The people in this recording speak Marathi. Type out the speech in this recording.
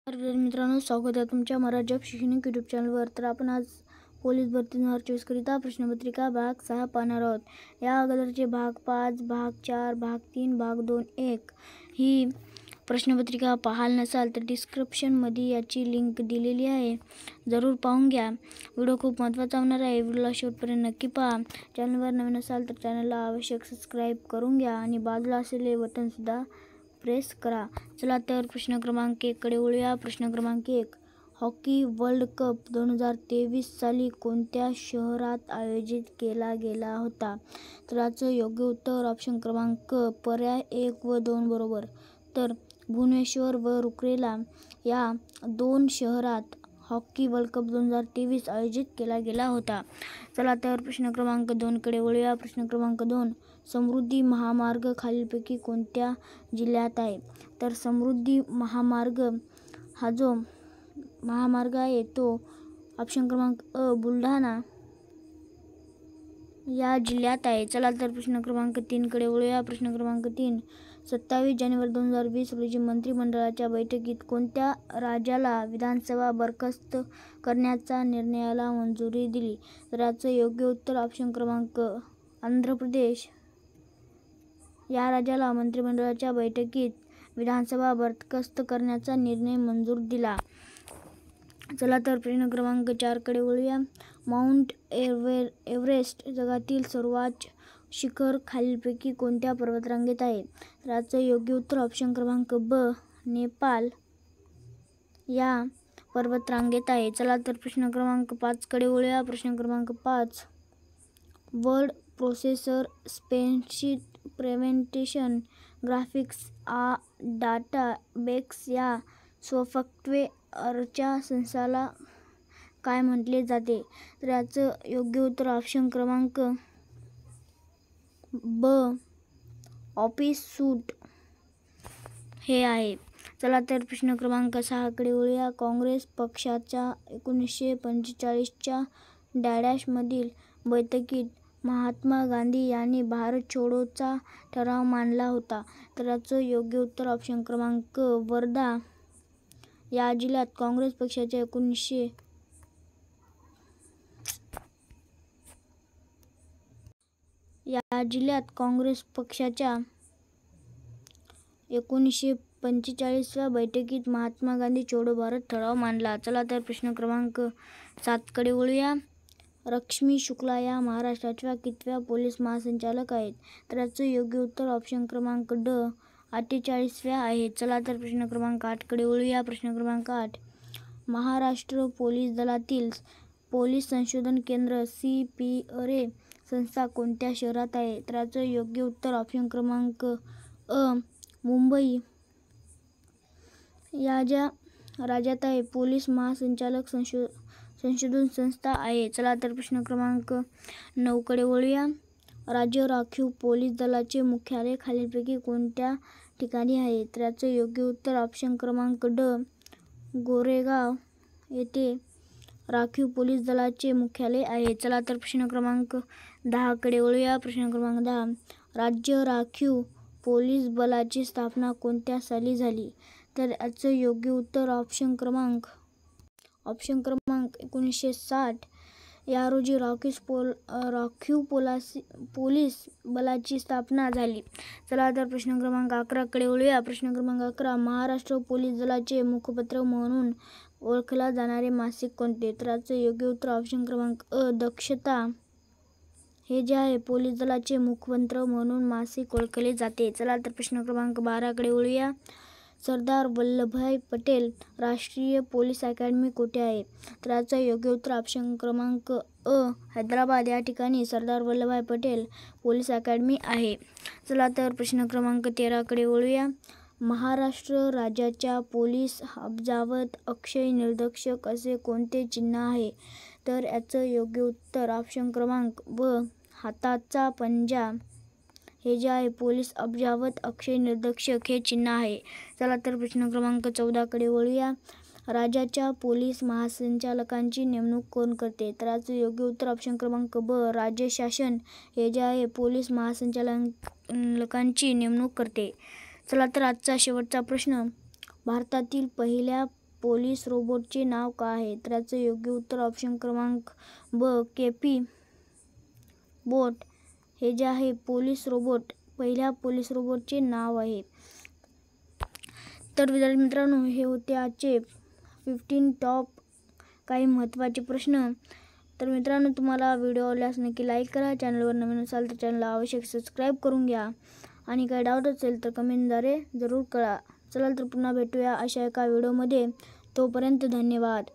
मित्रांनो, स्वागत आहे तुमच्या मराठी जॉब शैक्षणिक यूट्यूब चॅनलवर. तर आपण आज पोलीस भरती 2024 करिता प्रश्नपत्रिका भाग 6 पाहणार आहोत. या अगोदरचे भाग 5, भाग 4, भाग 3, भाग 2, 1 ही प्रश्नपत्रिका पाहाल नसाल तर डिस्क्रिप्शनमध्ये याची लिंक दिलेली आहे, जरूर पाहून घ्या. व्हिडिओ खूप महत्त्वाचा होणार आहे, व्हिडिओला शेवटपर्यंत नक्की पहा. चॅनलवर नवीन असाल तर चॅनलला आवश्यक सबस्क्राईब करून घ्या आणि बाजूला असलेले बटनसुद्धा प्रेस करा. चला तर प्रश्न क्रमांक 1 कडे वळूया. प्रश्न क्रमांक 1, हॉकी वर्ल्ड कप 2023 साली कोणत्या शहरात आयोजित केला गेला होता? तर याचं योग्य उत्तर ऑप्शन क्रमांक पर्याय 1 व 2 बरोबर. तर भुवनेश्वर व रुरकेला या 2 शहरात हॉकी वर्ल्ड कप 2023 आयोजित केला गेला होता. चला तर प्रश्न क्रमांक 2 कडे वळूया. प्रश्न क्रमांक 2, समृद्धी महामार्ग खालीलपैकी कोणत्या जिल्ह्यात आहे? तर समृद्धी महामार्ग हा जो महामार्ग आहे तो ऑप्शन क्रमांक अ बुलढाणा या जिल्ह्यात आहे. चला तर प्रश्न क्रमांक 3 कडे वळूया. प्रश्न क्रमांक 3, 27 जानेवारी 2020 रोजी मंत्रिमंडळाच्या बैठकीत कोणत्या राज्याला विधानसभा बरखास्त करण्याच्या निर्णयाला मंजुरी दिली? तर याचं योग्य उत्तर ऑप्शन क्रमांक आंध्र प्रदेश या राज्याला मंत्रिमंडळाच्या बैठकीत विधानसभा बरखास्त करण्याचा निर्णय मंजूर दिला. चला तर प्रश्न क्रमांक 4 कडे वळूया. माउंट एव्हरेस्ट जगातील सर्वोच्च शिखर खालीलपैकी कोणत्या पर्वतरांगेत आहे? तर याचं योग्य उत्तर ऑप्शन क्रमांक ब नेपाल या पर्वतरांगेत आहे. चला तर प्रश्न क्रमांक 5 कडे वळूया. प्रश्न क्रमांक 5, word processor specific presentation graphics data base या सॉफ्टवेअरच्या संचाला काय म्हटले जाते? तर याचं योग्य उत्तर ऑप्शन क्रमांक ब ऑफिस सूट हे आहे. चला तर प्रश्न क्रमांक 6 कडे वळूया. काँग्रेस पक्षाच्या 1945 च्या मधील बैठकीत महात्मा गांधी यांनी भारत छोडोचा ठराव मांडला होता. तर याचं योग्य उत्तर ऑप्शन क्रमांक वर्धा या जिल्ह्यात काँग्रेस पक्षाच्या 1945 बैठकीत महात्मा गांधी छोडो भारत ठराव मांडला. चला तर प्रश्न क्रमांक 7 कडे वळूया. रश्मी शुक्ला या महाराष्ट्राच्या कितव्या पोलीस महासंचालक आहेत? तर याचं योग्य उत्तर ऑप्शन क्रमांक ड 48व्या आहे. चला तर प्रश्न क्रमांक 8 कडे वळूया. प्रश्न क्रमांक 8, महाराष्ट्र पोलीस दलातील पोलीस संशोधन केंद्र CPRA संस्था कोणत्या शहरात आहे? तर याचं योग्य उत्तर ऑप्शन क्रमांक अ मुंबई या ज्या राज्यात आहे. पोलीस महासंचालक संशोधन संस्था आहे. चला तर प्रश्न क्रमांक 9 कडे वळूया. राज्य राखीव पोलीस दलाचे मुख्यालय खालीलपैकी कोणत्या ठिकाणी आहे? तर याचं योग्य उत्तर ऑप्शन क्रमांक ड गोरेगाव येथे राखीव पोलीस दलाचे मुख्यालय आहे. चला तर प्रश्न क्रमांक 10 कडे वळूया. प्रश्न क्रमांक 10, राज्य राखीव पोलीस बलाची स्थापना कोणत्या साली झाली? तर याचं योग्य उत्तर ऑप्शन क्रमांक 1960 या रोजी राखीव पोलीस बलाची स्थापना झाली. चला तर प्रश्न क्रमांक 11 कडे वळूया. प्रश्न क्रमांक 11, महाराष्ट्र पोलीस दलाचे मुखपत्र म्हणून ओळखला जाणारे मासिक कोणते? तर याचं योग्य उत्तर ऑप्शन क्रमांक अ दक्षता हे जे आहे पोलीस दलाचे मुखपत्र म्हणून मासिक ओळखले जाते. चला तर प्रश्न क्रमांक 12 कडे वळूया. सरदार वल्लभभाई पटेल राष्ट्रीय पोलीस अकॅडमी कोठे आहे? तर याचं योग्य उत्तर ऑप्शन क्रमांक अ हैदराबाद या ठिकाणी सरदार वल्लभभाई पटेल पोलीस अकॅडमी आहे. चला तर प्रश्न क्रमांक 13 कडे वळूया. महाराष्ट्र राज्याच्या पोलीस अब्जावत अक्षय निदर्शक असे कोणते चिन्ह आहे? तर याचं योग्य उत्तर ऑप्शन क्रमांक ब हाताचा पंजा हे जे आहे पोलीस अब्जावत अक्षय निदर्शक हे चिन्ह आहे. चला तर प्रश्न क्रमांक 14 कडे वळूया. राज्याच्या पोलीस महासंचालकांची नेमणूक कोण करते? तर याचं योग्य उत्तर ऑप्शन क्रमांक ब राज्य शासन हे जे आहे पोलीस महासंचालकांची नेमणूक करते. चला तर आजचा शेवटचा प्रश्न, भारतातील पहिल्या पोलीस रोबोटचे नाव काय आहे? तर याचं योग्य उत्तर ऑप्शन क्रमांक ब केपी बोट हे जे आहे पोलीस रोबोट, पहिल्या पोलीस रोबोटचे नाव आहे. तर विद्यार्थी मित्रांनो, हे होते आजचे 15 टॉप काही महत्त्वाचे प्रश्न. तर मित्रांनो, तुम्हाला व्हिडिओ आवडल्यास नक्की लाईक करा. चॅनलवर नवीन असाल तर चॅनलला आवश्यक सबस्क्राईब करून घ्या आणि काही डाऊट असेल तर कमेंटद्वारे जरूर कळवा. चला तर पुन्हा भेटूया अशा एका व्हिडिओमध्ये. तोपर्यंत धन्यवाद.